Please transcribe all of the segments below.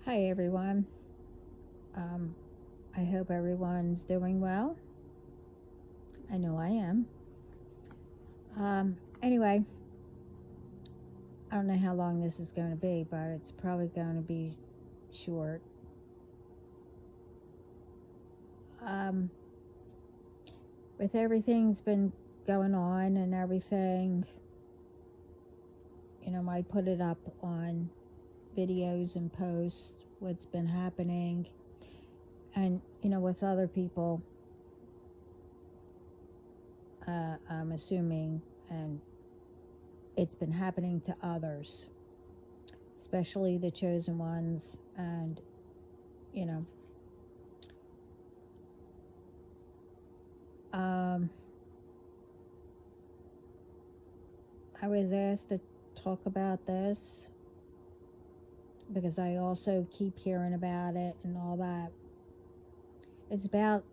Hi everyone. Um, I hope everyone's doing well. I know I am. Anyway, I don't know how long this is going to be, but it's probably going to be short. Um, with everything's been going on and everything, I put it up on videos and posts what's been happening, and with other people. I'm assuming, and it's been happening to others, especially the chosen ones, and you know um, I was asked to talk about this because I also keep hearing about it and all that. It's about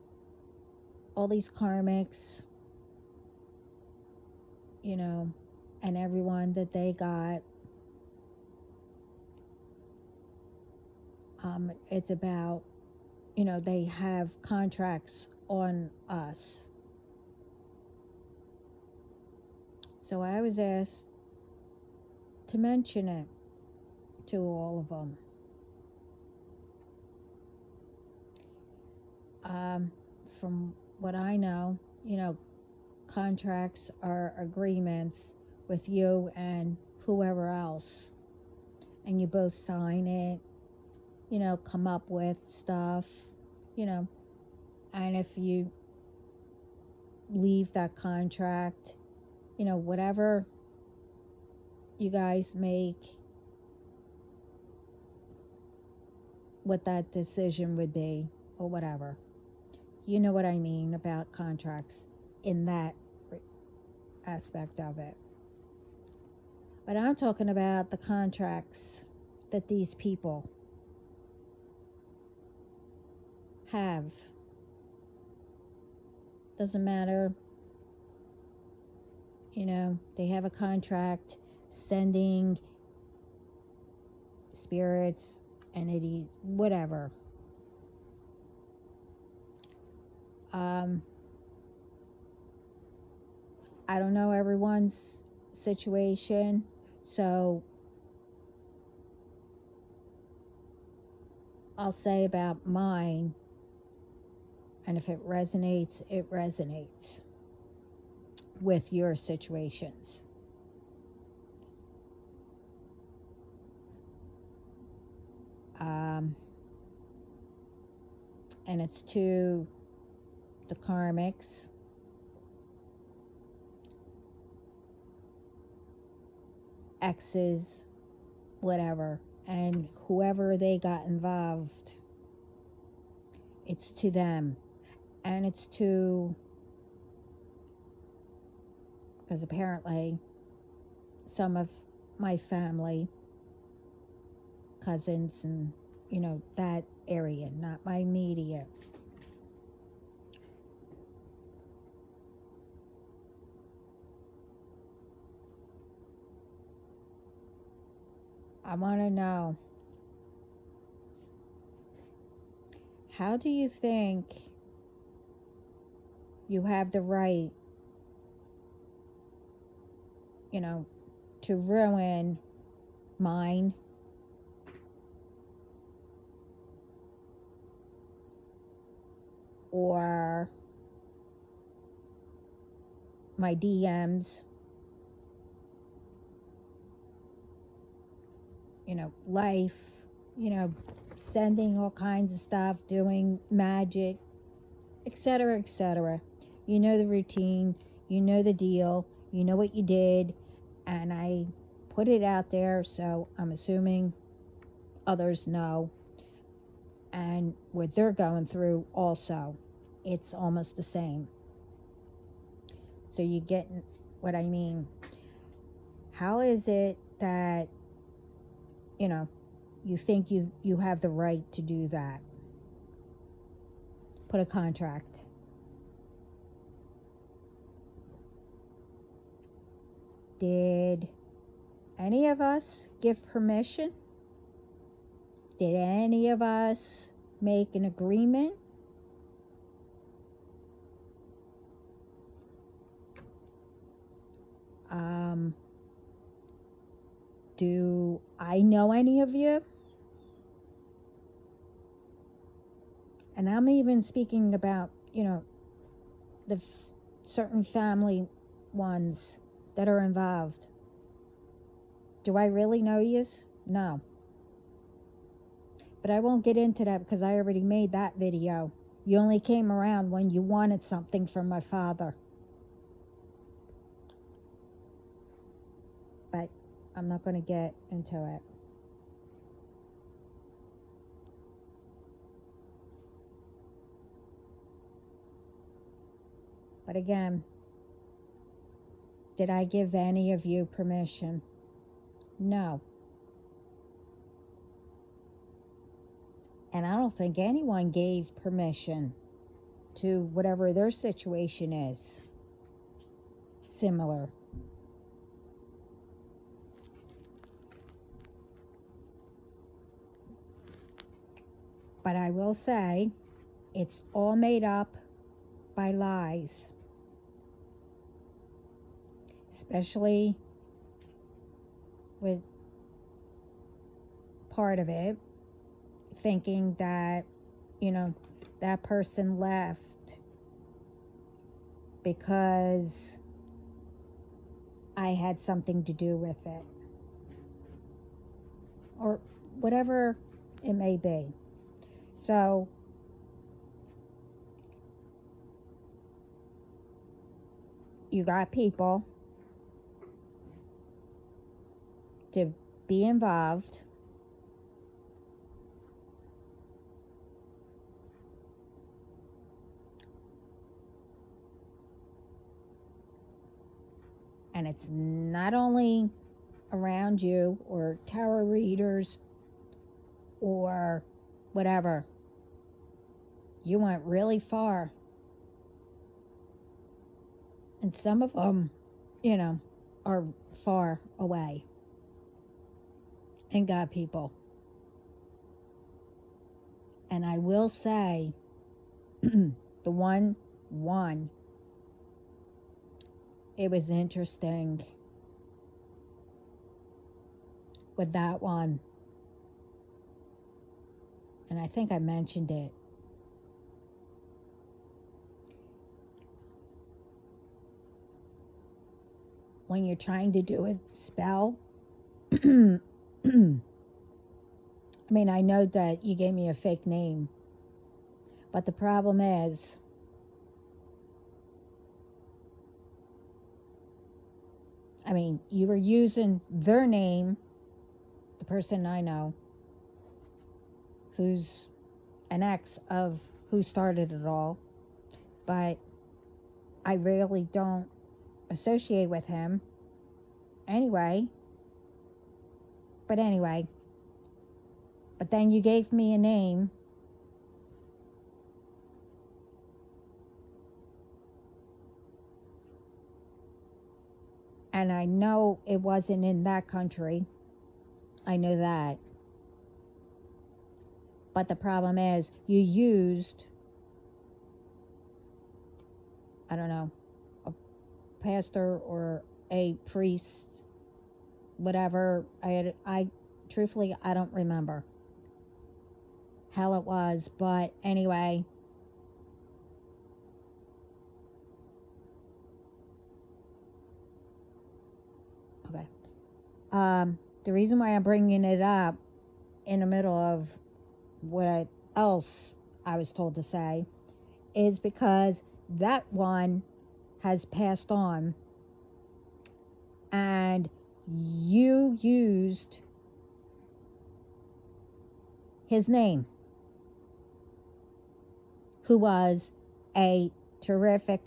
all these karmics, you know and everyone that they got. It's about, they have contracts on us. So I was asked to mention it to all of them. From what I know, contracts are agreements with you and whoever else, and you both sign it, come up with stuff, you know, and if you leave that contract, whatever you guys make, what that decision would be, or whatever. You know what I mean about contracts in that aspect of it. But I'm talking about the contracts that these people have. Doesn't matter, they have a contract sending spirits, entities, whatever. I don't know everyone's situation, so I'll say about mine, and if it resonates, it resonates with your situations. And it's to the karmics, exes, whatever, and whoever they got involved. It's to them, and it's to, because apparently some of my family, cousins, and that area, not my immediate. I want to know, how do you think you have the right, to ruin mine, or my DMs, life, sending all kinds of stuff, doing magic, etc., etc. You know the routine, you know the deal, you know what you did, and I put it out there, so I'm assuming others know, and what they're going through also, it's almost the same. So you get what I mean. How is it that you think you have the right to do that? Put a contract. Did any of us give permission? Did any of us make an agreement? Do I know any of you? And I'm even speaking about, the certain family ones that are involved. Do I really know yous? No. But I won't get into that because I already made that video. You only came around when you wanted something from my father. But I'm not going to get into it. But again, did I give any of you permission? No. And I don't think anyone gave permission to whatever their situation is similar. But I will say, it's all made up by lies. Especially with part of it, thinking that, that person left because I had something to do with it. Or whatever it may be. So, you got people to be involved. And it's not only around you or tarot readers or whatever. You went really far. And some of them, are far away. And God people. And I will say, the one, it was interesting with that one. And I think I mentioned it. When you're trying to do a spell, I mean, I know that you gave me a fake name, but the problem is, you were using their name, the person I know, who's an ex of who started it all, but I really don't associate with him anyway. But then you gave me a name and I know it wasn't in that country. I know that. But the problem is, you used, I don't know, a pastor or a priest, whatever. I truthfully, I don't remember how it was, but anyway. Okay. The reason why I'm bringing it up in the middle of what else I was told to say is because that one has passed on and you used his name, who was a terrific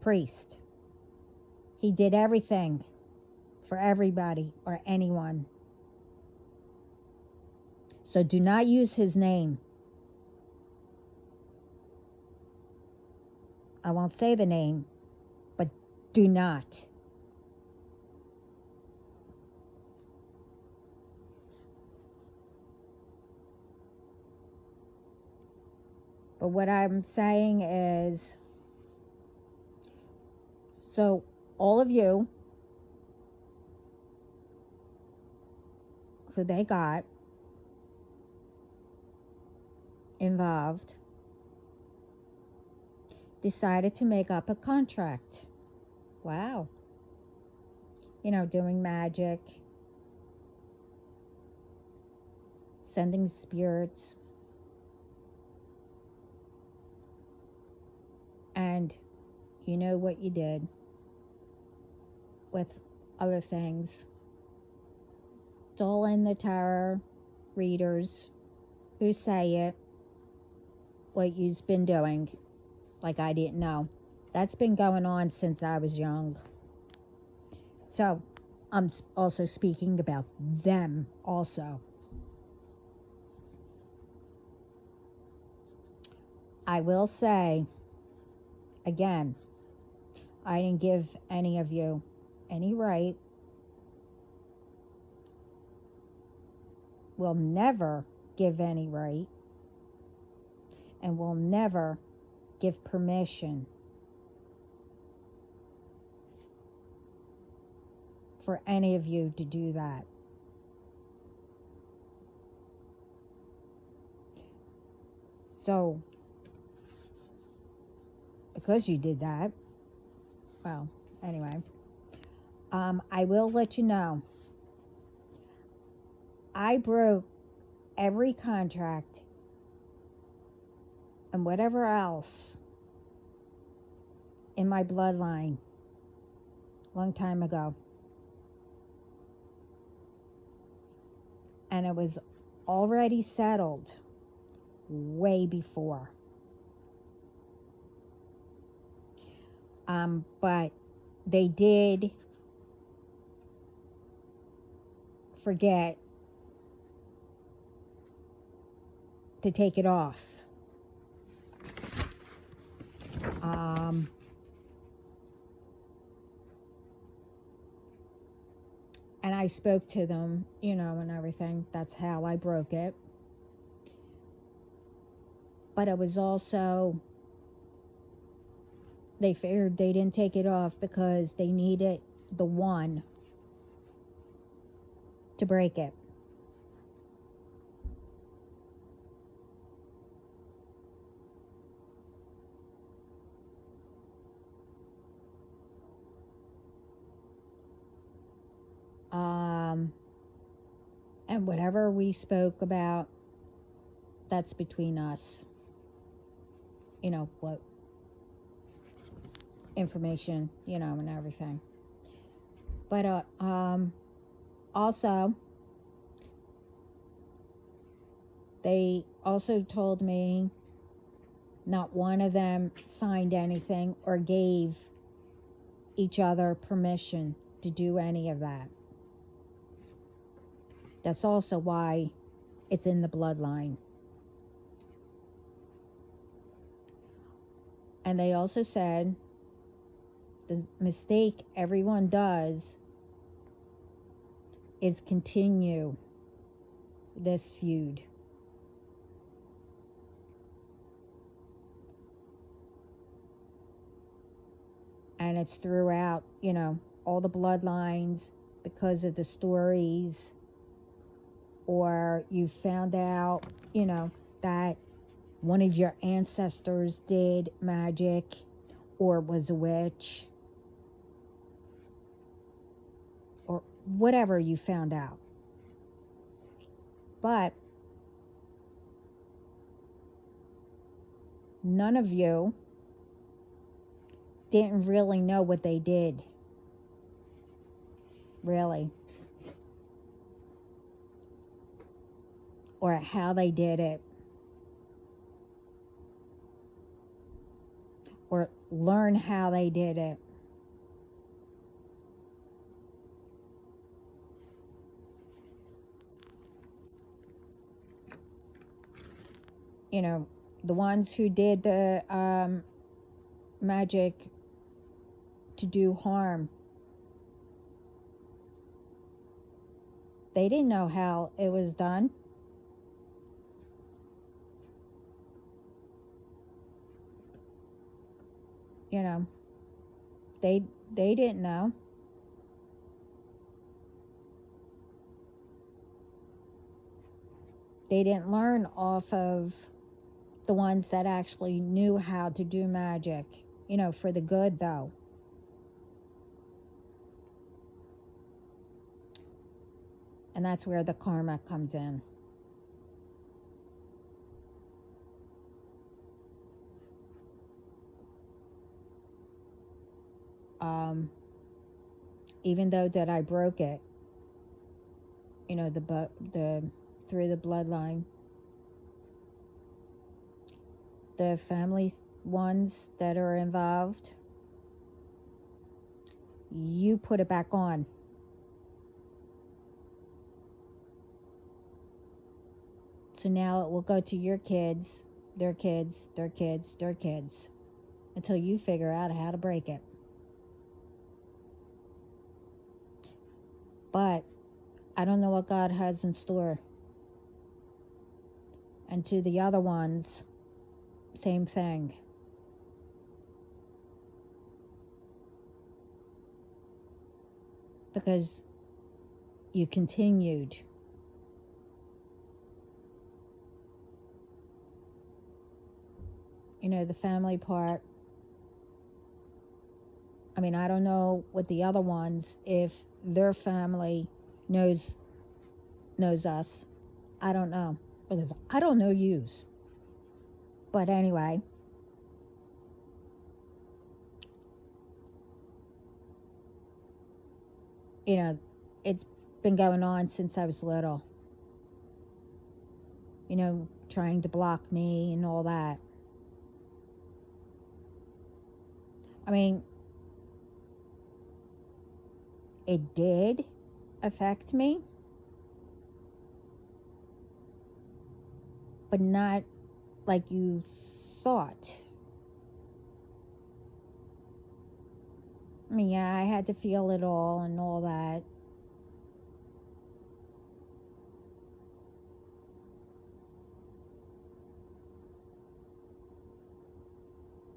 priest. He did everything for everybody or anyone. So do not use his name. I won't say the name, but do not. But what I'm saying is, so all of you who they got involved decided to make up a contract. Wow. You know, doing magic, sending spirits, and you know what you did with other things. It's all in the tarot readers who say it, what you've been doing, like I didn't know. That's been going on since I was young. So I'm also speaking about them also. I will say, again, I didn't give any of you any right. Will never give any right. And will never give permission for any of you to do that. So, because you did that, well, anyway, I will let you know. I broke every contract and whatever else in my bloodline a long time ago. And it was already settled way before. But they did forget to take it off. And I spoke to them, you know, and everything. That's how I broke it. But it was also, they figured they didn't take it off because they needed the one to break it. And whatever we spoke about, that's between us. You know, what information, you know, and everything. But also, they also told me not one of them signed anything or gave each other permission to do any of that. That's also why it's in the bloodline. And they also said the mistake everyone does is continue this feud. And it's throughout, you know, all the bloodlines because of the stories, or you found out, you know, that one of your ancestors did magic or was a witch, or whatever you found out. But none of you didn't really know what they did. Really. Or how they did it. Or learn how they did it. You know, the ones who did the magic to do harm, they didn't know how it was done. you know, they didn't know. They didn't learn off of the ones that actually knew how to do magic, for the good though. And that's where the karma comes in. Even though that I broke it, the through the bloodline, the family ones that are involved, you put it back on. So now it will go to your kids, their kids, their kids, their kids, until you figure out how to break it. But I don't know what God has in store. And to the other ones, same thing. Because you continued. The family part. I mean, I don't know what the other ones, if their family knows us. I don't know. Because I don't know yous. But anyway. It's been going on since I was little. Trying to block me and all that. I mean, it did affect me, but not like you thought. I mean, yeah, I had to feel it all and all that.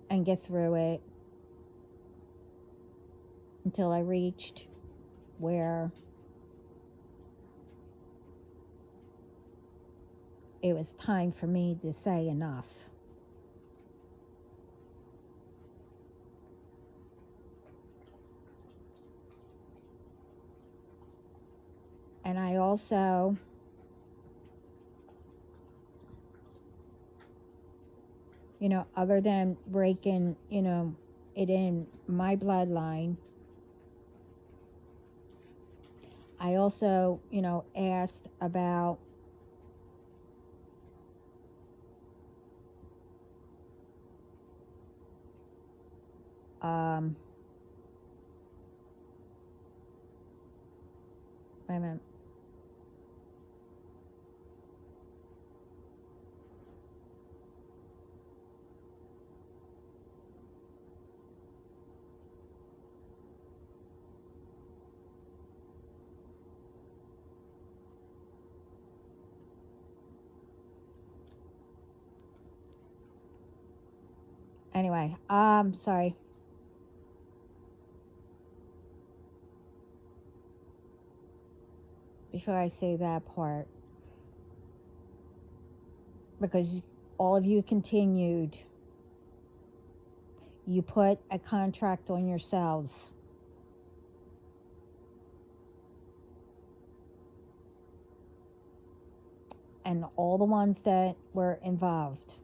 And get through it until I reached where it was time for me to say enough. And I also other than breaking, it in my bloodline, I also, asked about wait a minute. Anyway, sorry. Before I say that part, because all of you continued, you put a contract on yourselves. And all the ones that were involved.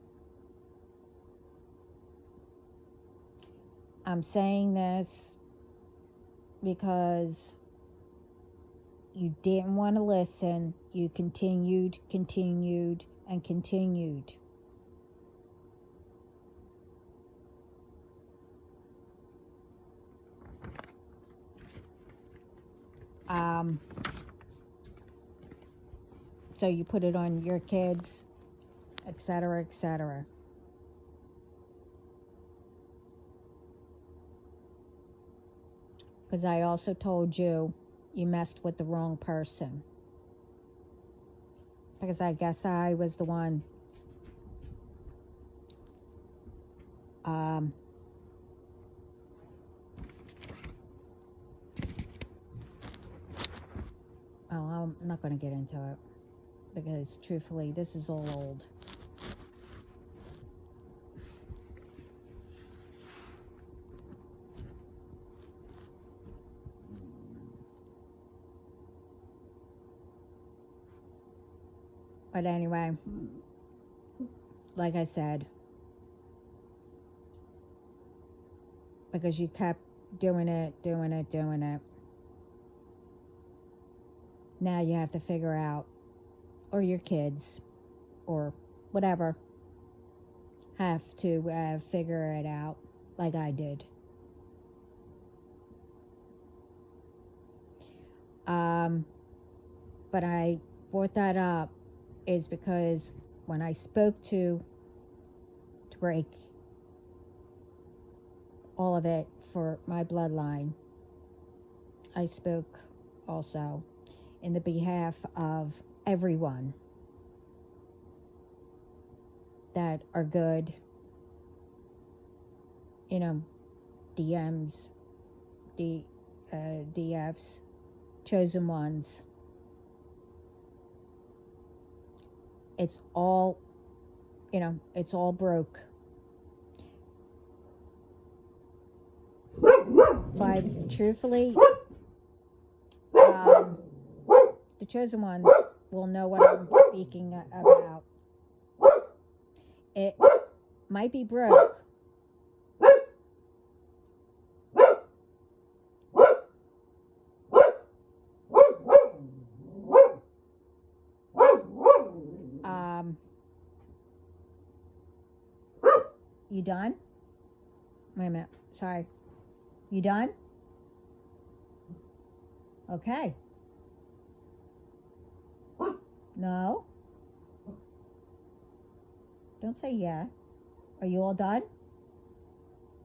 I'm saying this because you didn't want to listen. You continued, and continued. So you put it on your kids, etc., etc. Because I also told you messed with the wrong person. Because I guess I was the one I'm not going to get into it because truthfully, this is all old. But anyway, like I said, because you kept doing it, now you have to figure out, or your kids, or whatever, have to figure it out like I did. But I brought that up is because when I spoke to break all of it for my bloodline, I spoke also in the behalf of everyone that are good, DMs, DFs, chosen ones. It's all, it's all broke. But truthfully, the chosen ones will know what I'm speaking about. It might be broke, you done? Wait a minute. Sorry. You done? Okay. No? Don't say yeah. Are you all done?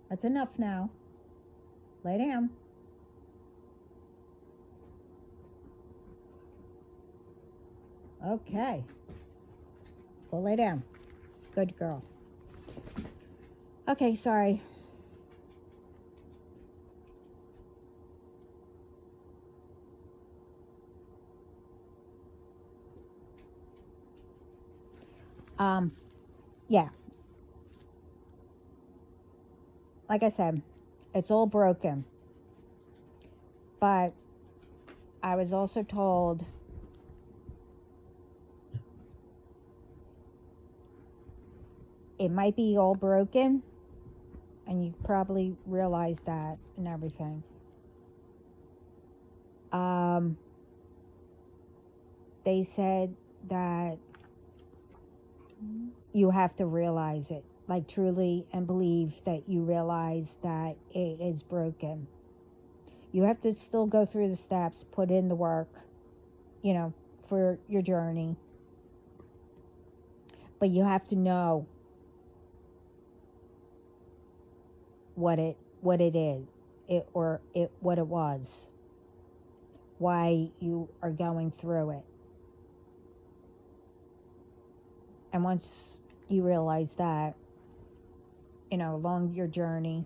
That's enough now. Lay down. Okay. Go lay down. Good girl. Okay, sorry. Yeah. Like I said, it's all broken. But I was also told it might be all broken, and you probably realize that and everything. They said that you have to realize it, like truly, and believe that you realize that it is broken. You have to still go through the steps, put in the work, for your journey. But you have to know what it is, what it was, why you are going through it. And once you realize that, along your journey,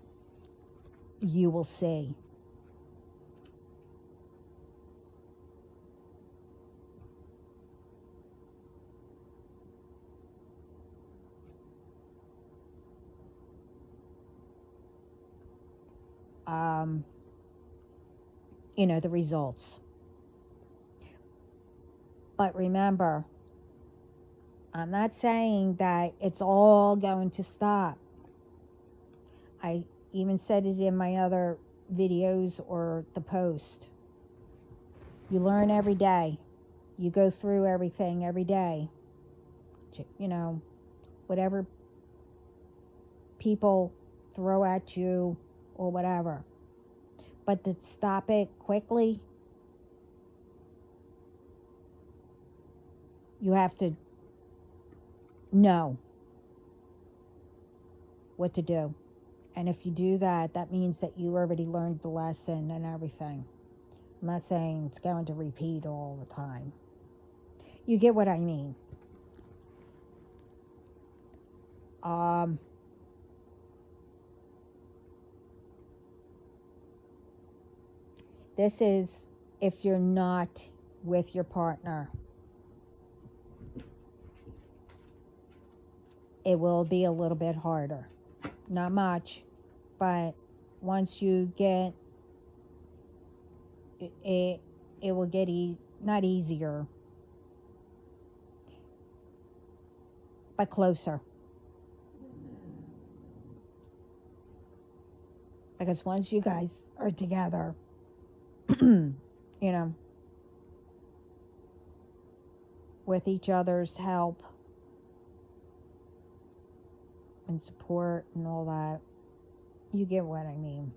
you will see. The results. But remember, I'm not saying that it's all going to stop. I even said it in my other videos or the post. You learn every day. You go through everything every day. Whatever people throw at you or whatever. But to stop it quickly, you have to know what to do. And if you do that, that means that you already learned the lesson and everything. I'm not saying it's going to repeat all the time. You get what I mean. This is if you're not with your partner. It will be a little bit harder. Not much, but once you get it, it will get not easier, but closer. Because once you guys are together, you know, with each other's help and support and all that, you get what I mean.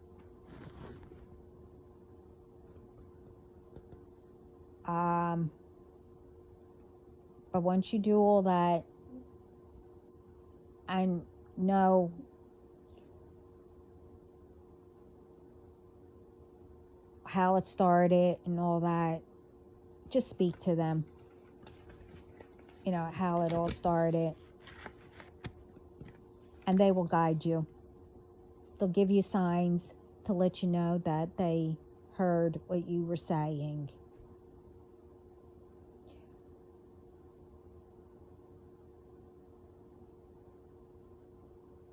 But once you do all that and know how it started and all that, just speak to them. You know, how it all started. And they will guide you. They'll give you signs to let you know that they heard what you were saying.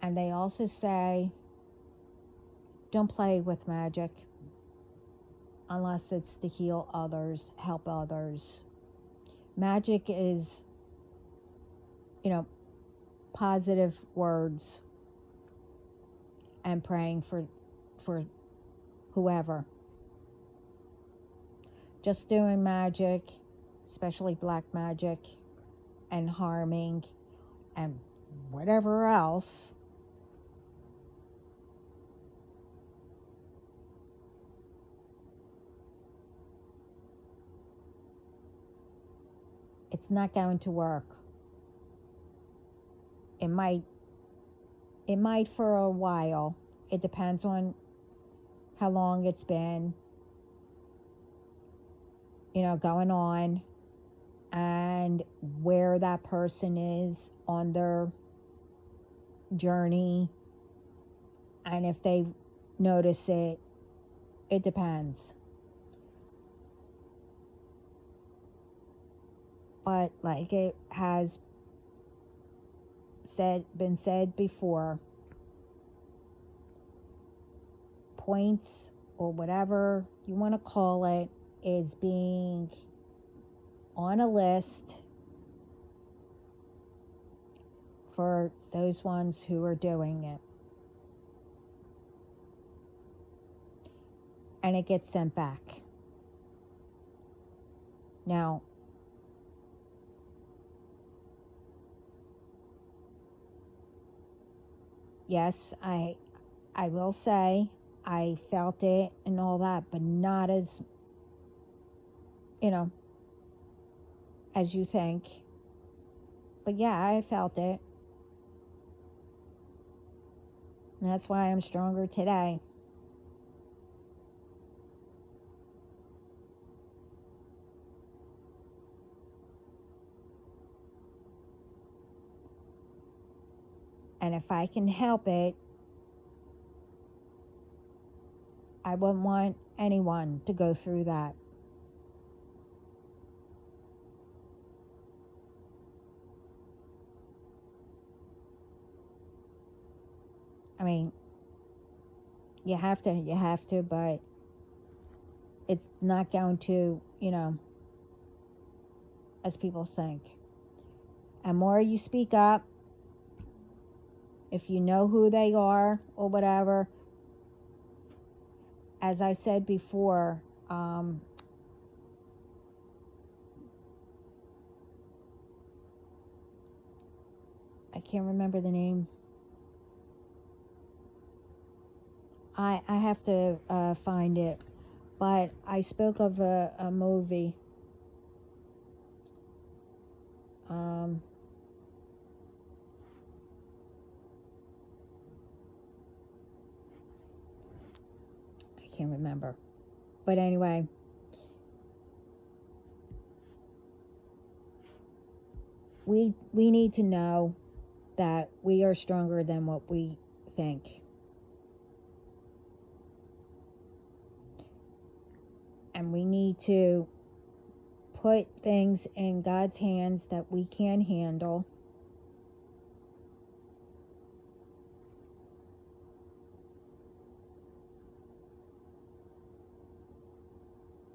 And they also say, don't play with magic unless it's to heal others, help others. Magic is, you know, positive words and praying for whoever. Just doing magic, especially black magic, and harming and whatever else, it's not going to work. It might for a while. It depends on how long it's been, you know, going on, and where that person is on their journey, and if they notice it. It depends. But like it has been said before, points or whatever you want to call it is being on a list for those ones who are doing it. And it gets sent back. Now, yes, I will say I felt it and all that, but not as, you know, as you think. But yeah, I felt it. And that's why I'm stronger today. And if I can help it, I wouldn't want anyone to go through that. I mean, you have to, but it's not going to, you know, as people think. And more you speak up, if you know who they are or whatever, as I said before, I can't remember the name. I have to find it, but I spoke of a movie. I can't remember. But anyway, we need to know that we are stronger than what we think. And we need to put things in God's hands that we can handle.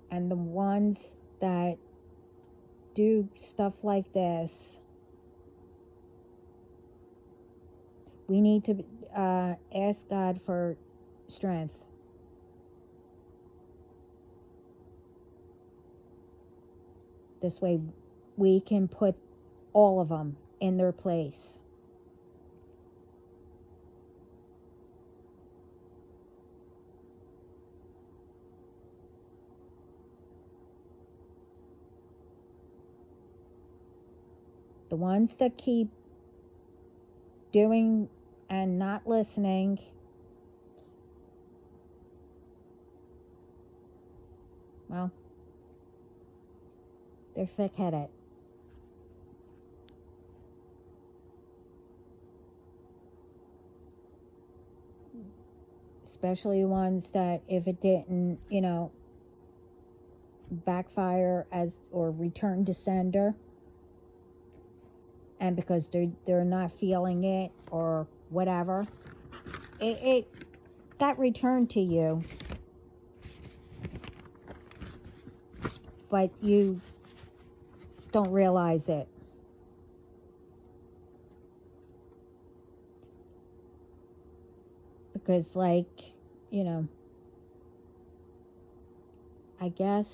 And the ones that do stuff like this, we need to ask God for strength. This way we can put all of them in their place. The ones that keep doing and not listening, well, they're thick-headed. Especially ones that if it didn't, backfire as or return to sender, and because they're not feeling it or whatever, it got returned to you, but you don't realize it. Because I guess,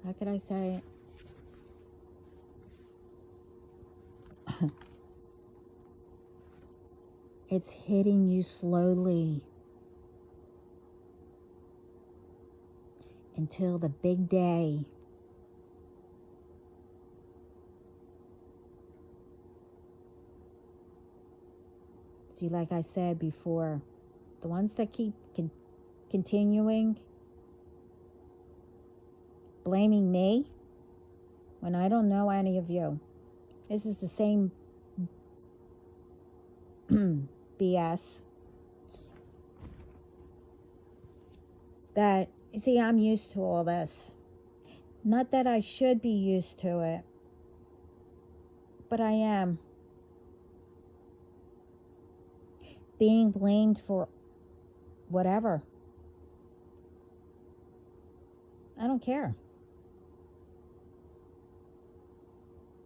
how could I say it? It's hitting you slowly until the big day. See, like I said before, the ones that keep continuing blaming me when I don't know any of you. This is the same BS that, you see, I'm used to all this. Not that I should be used to it, but I am. Being blamed for whatever. I don't care.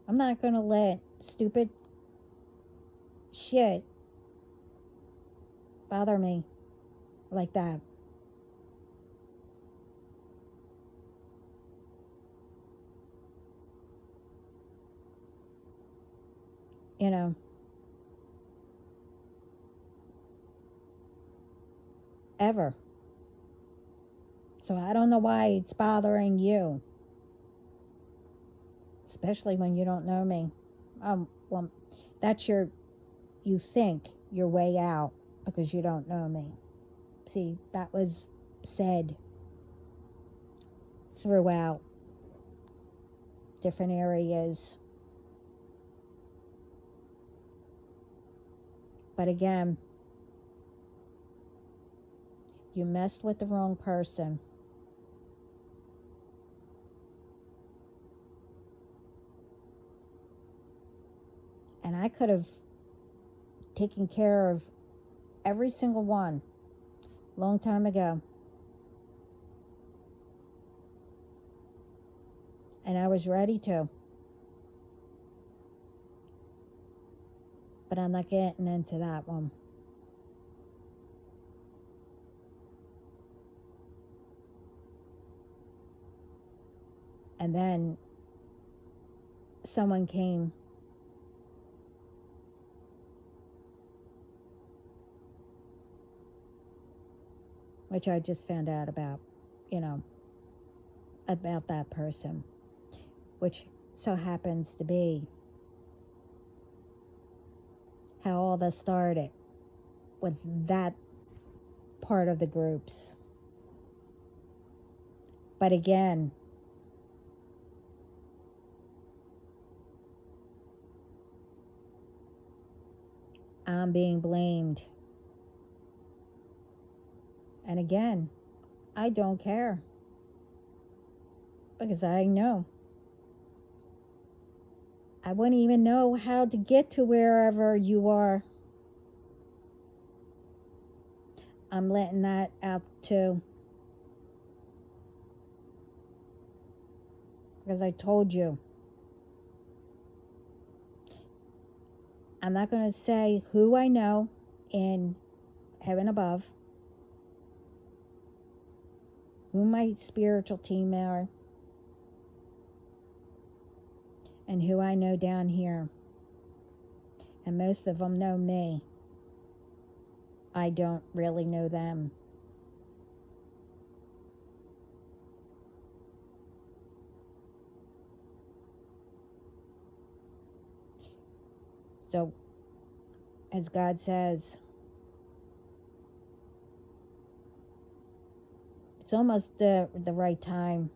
I'm not going to let stupid shit bother me like that. Ever. So I don't know why it's bothering you. Especially when you don't know me. Well, that's you think your way out because you don't know me. See, that was said throughout different areas. But again, you messed with the wrong person. And I could have taken care of every single one long time ago. And I was ready to. But I'm not getting into that one. And then someone came which I just found out about, about that person, which so happens to be how all this started with that part of the groups. But again, I'm being blamed. And again, I don't care. Because I know. I wouldn't even know how to get to wherever you are. I'm letting that out too. Because I told you. I'm not going to say who I know in heaven above, who my spiritual team are, and who I know down here. And most of them know me. I don't really know them. So, as God says, it's almost the right time.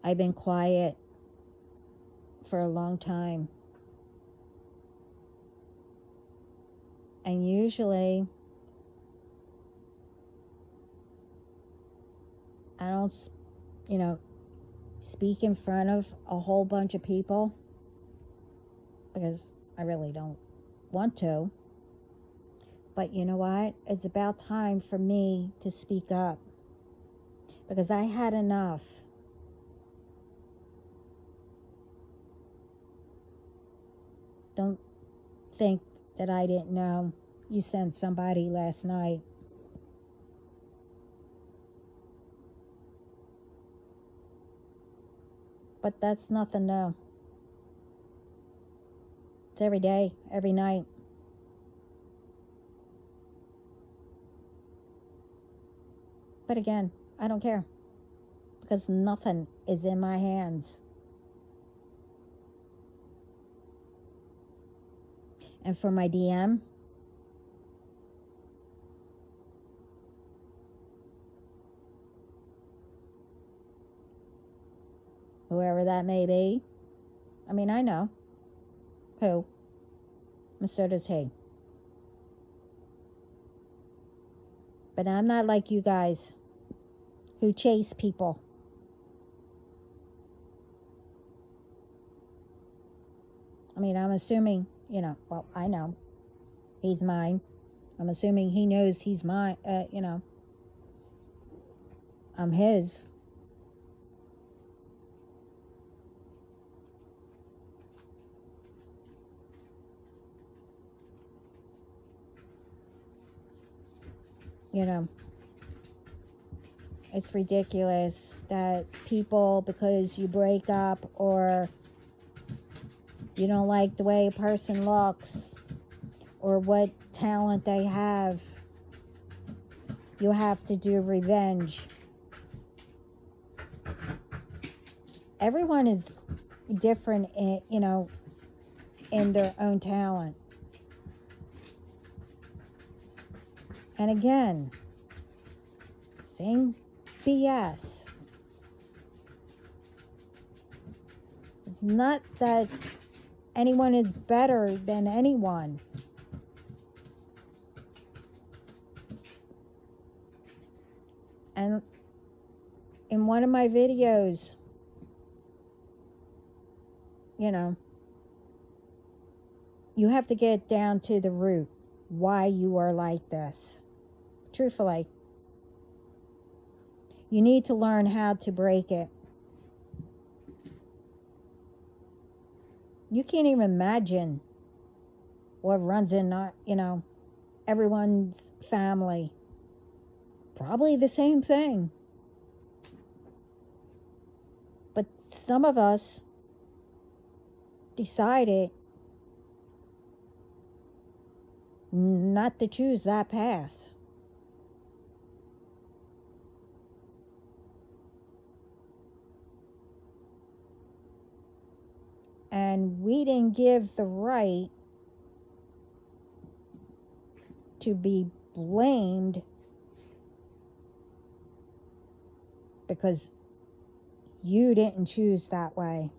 I've been quiet for a long time. And usually, I don't, speak in front of a whole bunch of people because I really don't want to. But you know what? It's about time for me to speak up because I had enough. Don't think that I didn't know. You sent somebody last night. But that's nothing new. It's every day, every night. But again, I don't care because nothing is in my hands. And for my DM, whoever that may be, I mean, I know who, and so does he. But I'm not like you guys who chase people. I mean, I'm assuming, well, I know he's mine. I'm assuming he knows he's mine, I'm his. It's ridiculous that people, because you break up or you don't like the way a person looks or what talent they have, you have to do revenge. Everyone is different, in their own talent. And again, same BS. It's not that anyone is better than anyone. And in one of my videos, you have to get down to the root why you are like this. Truthfully. You need to learn how to break it. You can't even imagine what runs in, everyone's family. Probably the same thing. But some of us decided not to choose that path. And we didn't give the right to be blamed because you didn't choose that way.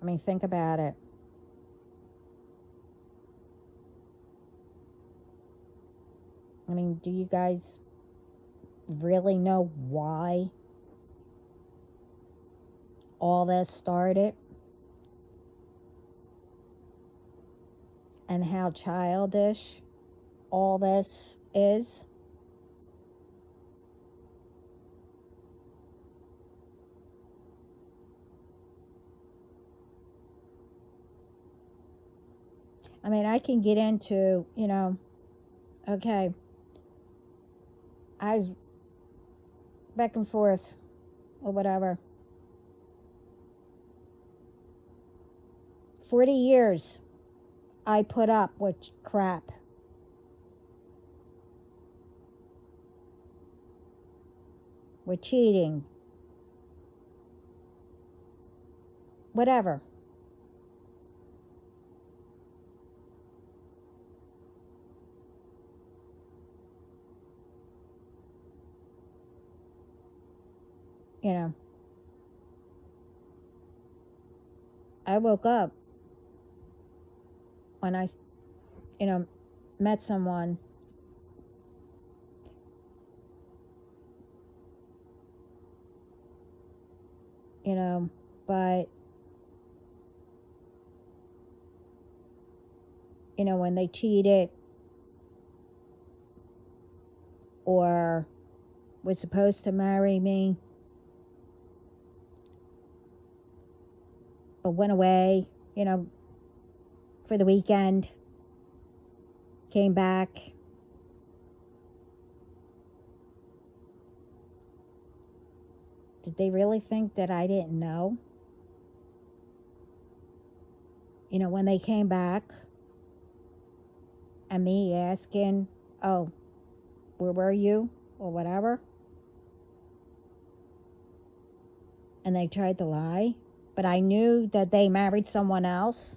I mean, think about it. I mean, do you guys really know why all this started? And how childish all this is? I mean, I can get into, okay, I was back and forth or whatever. 40 years I put up with crap. With cheating. Whatever. I woke up when I, met someone, but, when they cheated or was supposed to marry me, but went away, for the weekend, came back. Did they really think that I didn't know? When they came back and me asking, oh, where were you? Or whatever. And they tried to lie. But I knew that they married someone else.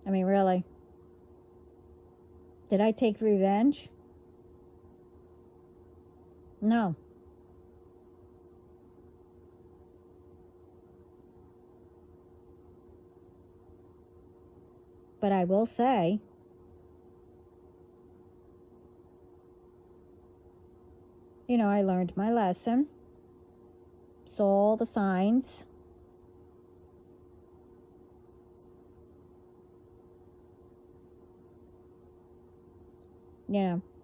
I mean, really. Did I take revenge? No. But I will say, I learned my lesson, saw all the signs,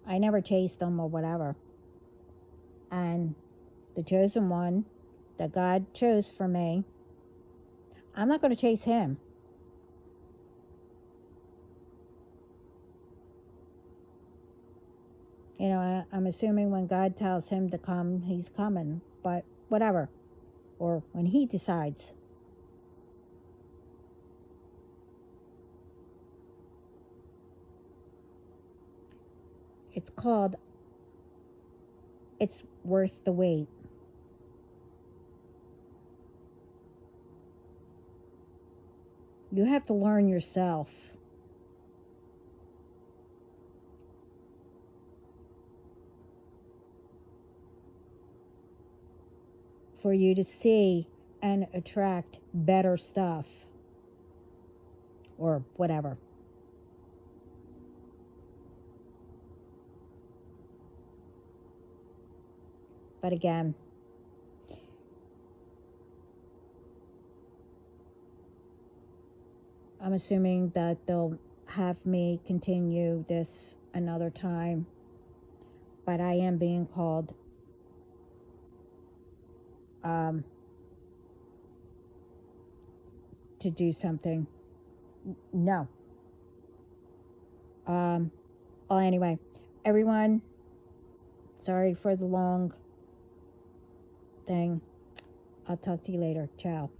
I never chased them or whatever. And the chosen one that God chose for me, I'm not going to chase him. I'm assuming when God tells him to come, he's coming. But whatever. Or when he decides. It's called It's Worth the Wait. You have to learn yourself. For you to see and attract better stuff. Or whatever. But again, I'm assuming that they'll have me continue this another time. But I am being called to do something. No. Well, anyway, everyone, sorry for the long thing. I'll talk to you later. Ciao.